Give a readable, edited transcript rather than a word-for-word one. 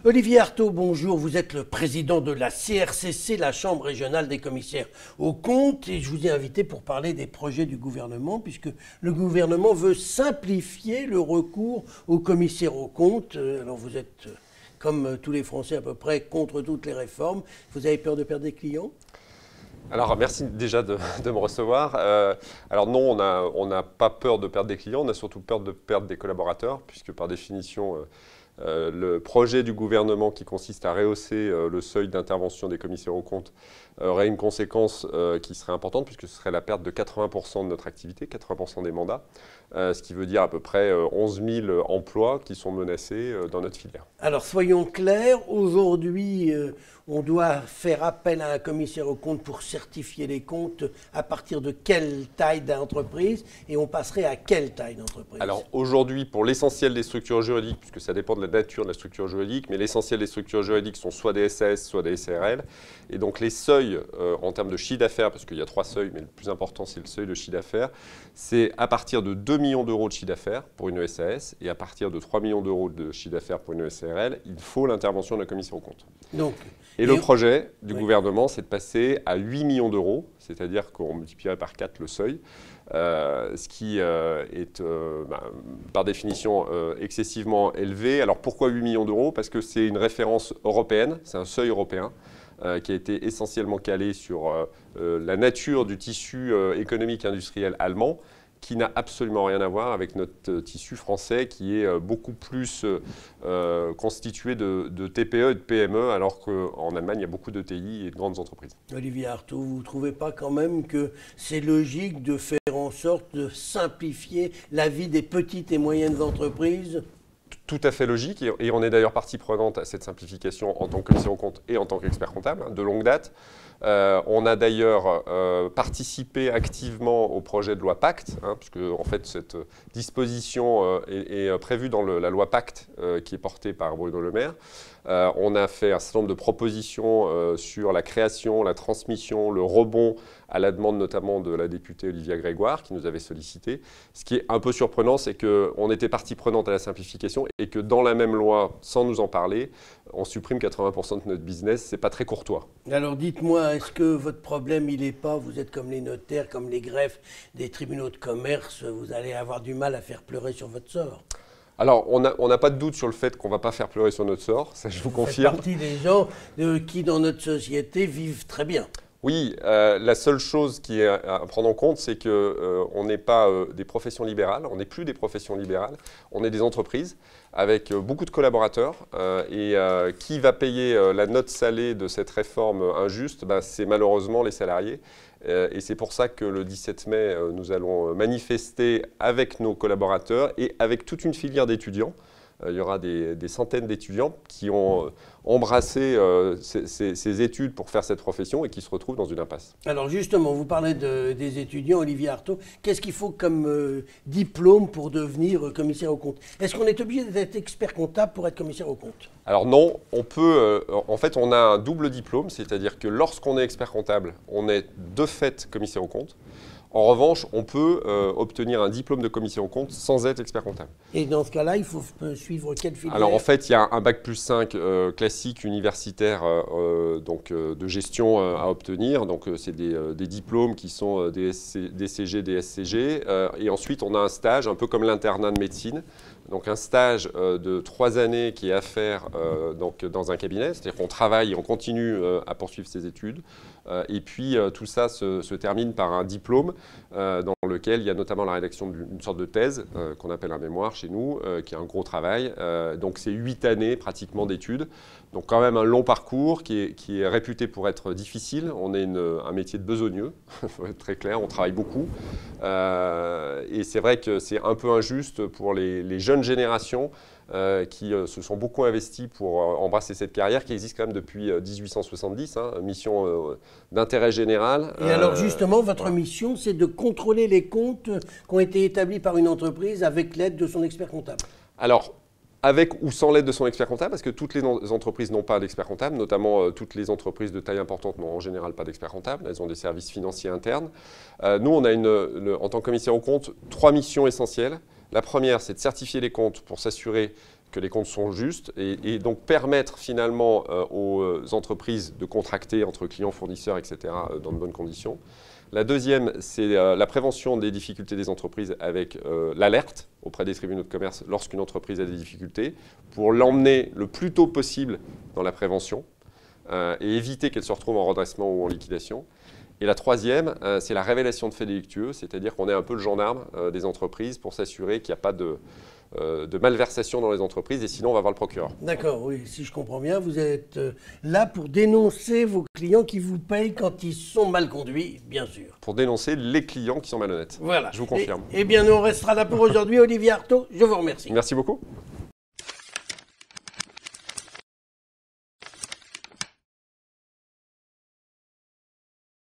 Olivier Artaud, bonjour. Vous êtes le président de la CRCC, la Chambre régionale des commissaires aux comptes. Et je vous ai invité pour parler des projets du gouvernement, puisque le gouvernement veut simplifier le recours aux commissaires aux comptes. Alors vous êtes, comme tous les Français à peu près, contre toutes les réformes. Vous avez peur de perdre des clients ? Alors, merci déjà de me recevoir. Alors non, on n'a pas peur de perdre des clients, on a surtout peur de perdre des collaborateurs, puisque par définition, le projet du gouvernement qui consiste à rehausser le seuil d'intervention des commissaires aux comptes aurait une conséquence qui serait importante, puisque ce serait la perte de 80% de notre activité, 80% des mandats, ce qui veut dire à peu près 11 000 emplois qui sont menacés dans notre filière. Alors soyons clairs, aujourd'hui on doit faire appel à un commissaire aux comptes pour certifier les comptes à partir de quelle taille d'entreprise et on passerait à quelle taille d'entreprise? Alors aujourd'hui, pour l'essentiel des structures juridiques, puisque ça dépend de la nature de la structure juridique, mais l'essentiel des structures juridiques sont soit des SAS, soit des SARL. Et donc les seuils en termes de chiffre d'affaires, parce qu'il y a 3 seuils, mais le plus important c'est le seuil de chiffre d'affaires, c'est à partir de 2 millions d'euros de chiffre d'affaires pour une SAS et à partir de 3 millions d'euros de chiffre d'affaires pour une SARL, il faut l'intervention de la commission aux comptes. Et le projet du gouvernement, c'est de passer à 8 millions d'euros, c'est-à-dire qu'on multiplierait par 4 le seuil, ce qui est par définition excessivement élevé. Alors pourquoi 8 millions d'euros? Parce que c'est une référence européenne, c'est un seuil européen qui a été essentiellement calé sur la nature du tissu économique industriel allemand, qui n'a absolument rien à voir avec notre tissu français qui est beaucoup plus constitué de TPE et de PME, alors qu'en Allemagne, il y a beaucoup de TI et de grandes entreprises. Olivier Artaud, vous ne trouvez pas quand même que c'est logique de faire en sorte de simplifier la vie des petites et moyennes entreprises ? Tout à fait logique, et on est d'ailleurs partie prenante à cette simplification en tant que commissaire aux comptes et en tant qu'expert comptable, de longue date. On a d'ailleurs participé activement au projet de loi Pacte, puisque en fait cette disposition est prévue dans la loi Pacte qui est portée par Bruno Le Maire. On a fait un certain nombre de propositions sur la création, la transmission, le rebond, à la demande notamment de la députée Olivia Grégoire qui nous avait sollicité. Ce qui est un peu surprenant, c'est qu'on était partie prenante à la simplification et que dans la même loi, sans nous en parler, on supprime 80% de notre business. C'est pas très courtois. Alors dites-moi, est-ce que votre problème, il n'est pas, vous êtes comme les notaires, comme les greffes des tribunaux de commerce, vous allez avoir du mal à faire pleurer sur votre sort? Alors, on n'a pas de doute sur le fait qu'on ne va pas faire pleurer sur notre sort, ça je vous confirme. Vous faites partie des gens qui, dans notre société, vivent très bien. Oui, la seule chose qui est à prendre en compte, c'est qu'on n'est pas des professions libérales, on n'est plus des professions libérales, on est des entreprises avec beaucoup de collaborateurs et qui va payer la note salée de cette réforme injuste, c'est malheureusement les salariés. Et c'est pour ça que le 17 mai, nous allons manifester avec nos collaborateurs et avec toute une filière d'étudiants. Il y aura des centaines d'étudiants qui ont embrassé ces études pour faire cette profession et qui se retrouvent dans une impasse. Alors justement, vous parlez des étudiants, Olivier Artaud. Qu'est-ce qu'il faut comme diplôme pour devenir commissaire aux comptes? Est-ce qu'on est obligé d'être expert comptable pour être commissaire aux comptes? Alors non, on peut. En fait, on a un double diplôme, c'est-à-dire que lorsqu'on est expert comptable, on est de fait commissaire aux comptes. En revanche, on peut obtenir un diplôme de commissaire aux comptes sans être expert comptable. Et dans ce cas-là, il faut suivre quelle filière? Alors en fait, il y a un bac plus 5 classique universitaire donc, de gestion à obtenir. Donc c'est des diplômes qui sont des DCG, des SCG. Et ensuite, on a un stage, un peu comme l'internat de médecine. Donc un stage de 3 années qui est à faire donc, dans un cabinet. C'est-à-dire qu'on travaille et on continue à poursuivre ses études. Et puis tout ça se termine par un diplôme dans lequel il y a notamment la rédaction d'une sorte de thèse qu'on appelle un mémoire chez nous, qui est un gros travail. Donc c'est 8 années pratiquement d'études. Donc quand même un long parcours qui est réputé pour être difficile. On est un métier de besogneux, il faut être très clair, on travaille beaucoup. Et c'est vrai que c'est un peu injuste pour les jeunes générations qui se sont beaucoup investis pour embrasser cette carrière qui existe quand même depuis 1870, mission d'intérêt général. Et alors justement, votre mission, c'est de contrôler les comptes qui ont été établis par une entreprise avec l'aide de son expert comptable. Alors, avec ou sans l'aide de son expert comptable, parce que toutes les entreprises n'ont pas d'expert comptable, notamment toutes les entreprises de taille importante n'ont en général pas d'expert comptable, elles ont des services financiers internes. Nous, on a en tant que commissaire aux comptes 3 missions essentielles. La première, c'est de certifier les comptes pour s'assurer que les comptes sont justes et donc permettre finalement aux entreprises de contracter entre clients, fournisseurs, etc. Dans de bonnes conditions. La deuxième, c'est la prévention des difficultés des entreprises avec l'alerte auprès des tribunaux de commerce lorsqu'une entreprise a des difficultés pour l'emmener le plus tôt possible dans la prévention et éviter qu'elle se retrouve en redressement ou en liquidation. Et la troisième, c'est la révélation de faits délictueux, c'est-à-dire qu'on est un peu le gendarme des entreprises pour s'assurer qu'il n'y a pas de malversation dans les entreprises et sinon on va voir le procureur. D'accord, oui, si je comprends bien, vous êtes là pour dénoncer vos clients qui vous payent quand ils sont mal conduits, bien sûr. Pour dénoncer les clients qui sont malhonnêtes. Voilà. Je vous confirme. Eh bien, nous on restera là pour aujourd'hui. Olivier Artaud, je vous remercie. Merci beaucoup.